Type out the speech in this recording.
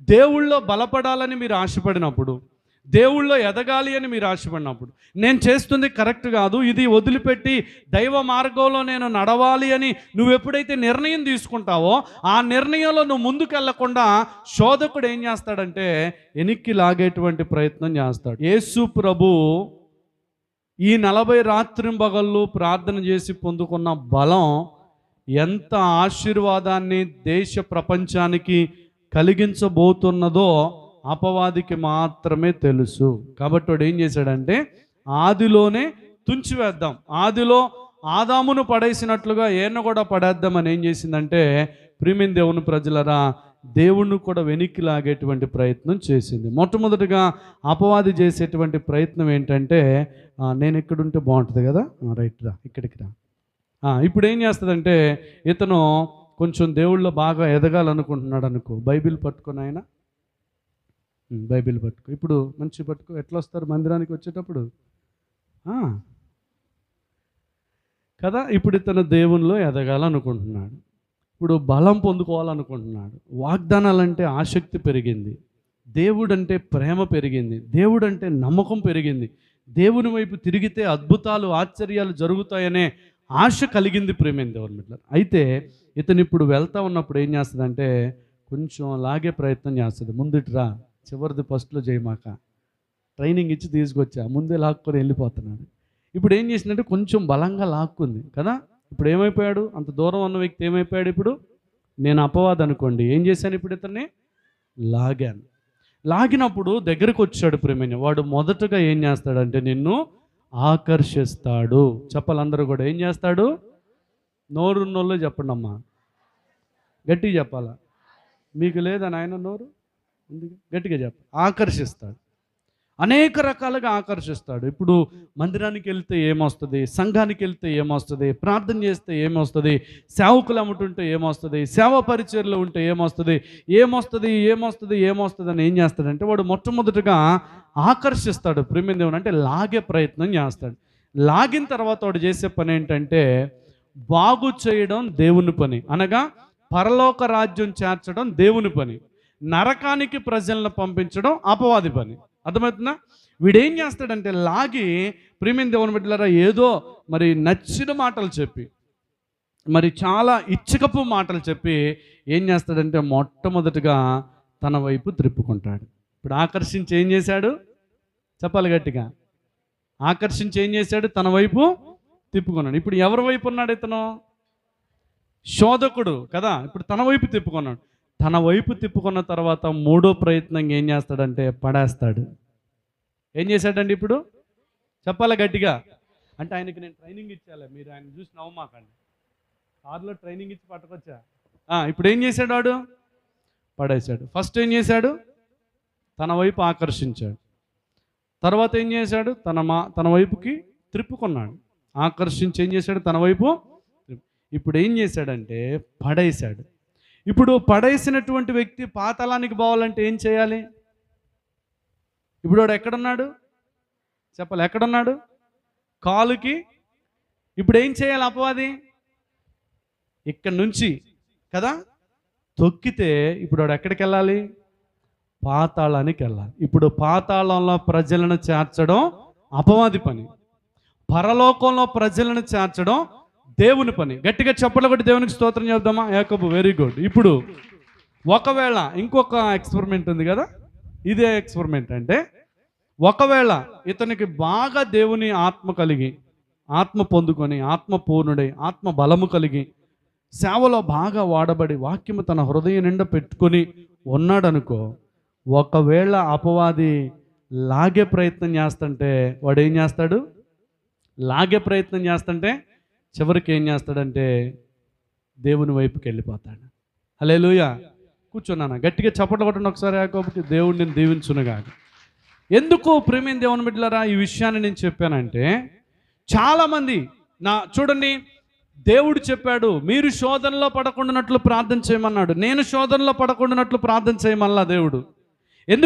దేవుళ్ళో బలపడాలని మీరు ఆశపడినప్పుడు, దేవుళ్ళో ఎదగాలి అని మీరు ఆశపడినప్పుడు, నేను చేస్తుంది కరెక్ట్ కాదు, ఇది వదిలిపెట్టి దైవ మార్గంలో నేను నడవాలి అని నువ్వు ఎప్పుడైతే నిర్ణయం తీసుకుంటావో, ఆ నిర్ణయంలో నువ్వు ముందుకెళ్లకుండా శోధకుడు ఏం చేస్తాడంటే వెనక్కి లాగేటువంటి ప్రయత్నం చేస్తాడు. యేసు ప్రభు ఈ 40 రాత్రింబగళ్ళు ప్రార్థన చేసి పొందుకున్న బలం ఎంత ఆశీర్వాదాన్ని దేశ ప్రపంచానికి కలిగించబోతున్నదో అపవాదికి మాత్రమే తెలుసు. కాబట్టి వాడు ఏం చేశాడంటే ఆదిలోనే తుంచివేద్దాం, ఆదిలో ఆదామును పడేసినట్లుగా ఏను కూడా పడేద్దామని ఏం చేసిందంటే ప్రియమైన దేవుని ప్రజలరా దేవుణ్ణి కూడా వెనక్కి లాగేటువంటి ప్రయత్నం చేసింది. మొట్టమొదటిగా అపవాది చేసేటువంటి ప్రయత్నం ఏంటంటే నేను ఎక్కడుంటే బాగుంటుంది కదా, రైట్ రా ఇక్కడికి రా. ఇప్పుడు ఏం చేస్తుందంటే ఇతను కొంచెం దేవుళ్ళో బాగా ఎదగాలనుకుంటున్నాడు అనుకో, బైబిల్ పట్టుకొని ఆయన బైబిల్ పట్టుకో, ఇప్పుడు మంచి పట్టుకో. ఎట్లా వస్తారు మందిరానికి వచ్చేటప్పుడు కదా. ఇప్పుడు ఇతను దేవునిలో ఎదగాలనుకుంటున్నాడు, ఇప్పుడు బలం పొందుకోవాలనుకుంటున్నాడు, వాగ్దానాలంటే ఆసక్తి పెరిగింది, దేవుడు అంటే ప్రేమ పెరిగింది, దేవుడు అంటే నమ్మకం పెరిగింది, దేవుని వైపు తిరిగితే అద్భుతాలు ఆశ్చర్యాలు జరుగుతాయనే ఆశ కలిగింది ప్రేమైన దేవుని బిడ్డలారా. అయితే ఇతను ఇప్పుడు వెళ్తా ఉన్నప్పుడు ఏం చేస్తుందంటే కొంచెం లాగే ప్రయత్నం చేస్తుంది. ముందుటిరా, చివరిది ఫస్ట్లో చేయమాక, ట్రైనింగ్ ఇచ్చి తీసుకొచ్చా, ముందే లాక్కొని వెళ్ళిపోతున్నాడు. ఇప్పుడు ఏం చేసిందంటే కొంచెం బలంగా లాక్కుంది కదా. ఇప్పుడు ఏమైపోయాడు, అంత దూరం ఉన్న వ్యక్తి ఏమైపోయాడు, ఇప్పుడు నేను అపవాది అనుకోండి, ఏం చేశాను, ఇప్పుడు ఇతన్ని లాగాను. లాగినప్పుడు దగ్గరకు వచ్చాడు ప్రేమైన వాడు. మొదటగా ఏం చేస్తాడంటే నిన్ను ఆకర్షిస్తాడు. చెప్పాలందరూ కూడా ఏం చేస్తాడు, నోరున్నోళ్ళు చెప్పండి అమ్మా, గట్టిగా చెప్పాలా, మీకు లేదా నాయన నోరు ఉంది, గట్టిగా చెప్ప. ఆకర్షిస్తాడు, అనేక రకాలుగా ఆకర్షిస్తాడు. ఇప్పుడు మందిరానికి వెళ్తే ఏమొస్తుంది, సంఘానికి వెళ్తే ఏమొస్తుంది, ప్రార్థన చేస్తే ఏమొస్తుంది, సేవకులు అమ్ముతుంటే ఏమొస్తుంది, సేవ పరిచర్లో ఉంటే ఏమొస్తుంది, ఏమొస్తుంది ఏమొస్తుంది ఏమొస్తుంది అని ఏం చేస్తాడంటే వాడు మొట్టమొదటిగా ఆకర్షిస్తాడు ప్రేమైన దేవుని, అంటే లాగే ప్రయత్నం చేస్తాడు. లాగిన తర్వాత వాడు చేసే పని ఏంటంటే బాగు చేయడం దేవుని పని, అనగా పరలోక రాజ్యం చేర్చడం దేవుని పని, నరకానికి ప్రజలను పంపించడం అపవాది పని. అర్థమవుతుందా? వీడేం చేస్తాడంటే లాగి ప్రియమైన దేవుని బిడ్డలారా ఏదో మరి నచ్చిన మాటలు చెప్పి, మరి చాలా ఇచ్చకపు మాటలు చెప్పి ఏం చేస్తాడంటే మొట్టమొదటిగా తన వైపు త్రిప్పుకుంటాడు. ఇప్పుడు ఆకర్షించి ఏం చేశాడు, చెప్పాలి గట్టిగా, ఆకర్షించి ఏం చేశాడు, తన వైపు తిప్పుకున్నాడు. ఇప్పుడు ఎవరి వైపు ఉన్నాడు ఇతను, శోధకుడు కదా. ఇప్పుడు తన వైపు తిప్పుకున్నాడు. తన వైపు తిప్పుకున్న తర్వాత మూడో ప్రయత్నం ఏం చేస్తాడంటే పడేస్తాడు. ఏం చేశాడండి ఇప్పుడు, చెప్పాలి గట్టిగా, అంటే ఆయనకి నేను ట్రైనింగ్ ఇచ్చాలే, మీరు ఆయన చూసి నవ్వమాకండి, కారులో ట్రైనింగ్ ఇచ్చి పట్టుకొచ్చా. ఇప్పుడు ఏం చేశాడు వాడు, పడేశాడు. ఫస్ట్ ఏం చేశాడు, తన వైపు ఆకర్షించాడు. తర్వాత ఏం చేశాడు, తన వైపుకి త్రిప్పుకున్నాడు. ఆకర్షించి ఏం చేశాడు, తన వైపు. ఇప్పుడు ఏం చేశాడంటే పడేశాడు. ఇప్పుడు పడేసినటువంటి వ్యక్తి పాతాళానికి పోవాలంటే ఏం చేయాలి, ఇప్పుడు వాడు ఎక్కడున్నాడు, చెప్పాలి, ఎక్కడున్నాడు, కాలుకి. ఇప్పుడు ఏం చేయాలి అపవాది, ఇక్కడి నుంచి కదా తొక్కితే ఇప్పుడు వాడు ఎక్కడికి వెళ్ళాలి, పాతాళానికి వెళ్ళాలి. ఇప్పుడు పాతాళంలో ప్రజలను చేర్చడం అపవాది పని, పరలోకంలో ప్రజలను చేర్చడం దేవుని పని. గట్టిగా చెప్పలు కొట్టి దేవునికి స్తోత్రం చెప్దామా. యాకోబు వెరీ గుడ్. ఇప్పుడు ఒకవేళ ఇంకొక ఎక్స్పెరిమెంట్ ఉంది కదా, ఇదే ఎక్స్పెరిమెంట్ అంటే ఒకవేళ ఇతనికి బాగా దేవుని ఆత్మ కలిగి, ఆత్మ పొందుకొని, ఆత్మ పూర్ణుడై, ఆత్మ బలము కలిగి, సేవలో బాగా వాడబడి, వాక్యము తన హృదయం నిండా పెట్టుకొని ఉన్నాడనుకో, ఒకవేళ అపవాది లాగే ప్రయత్నం చేస్తుంటే వాడు ఏం చేస్తాడు, లాగే ప్రయత్నం చేస్తుంటే చివరికి ఏం చేస్తాడంటే దేవుని వైపుకి వెళ్ళిపోతాడు. హల్లెలూయా. కూర్చున్నాను, గట్టిగా చప్పట్లు కొట్టండి ఒకసారి. యాకోబుకి దేవుడు నేను దీవించునుగా. ఎందుకు ప్రేమైన దేవుని బిడ్డలారా ఈ విషయాన్ని నేను చెప్పానంటే, చాలామంది చూడండి, దేవుడు చెప్పాడు మీరు శోధనలో పడకుండానట్లు ప్రార్థన చేయమన్నాడు. నేను శోధనలో పడకుండానట్లు ప్రార్థన చేయమల్లా దేవుడు. ఎందుకు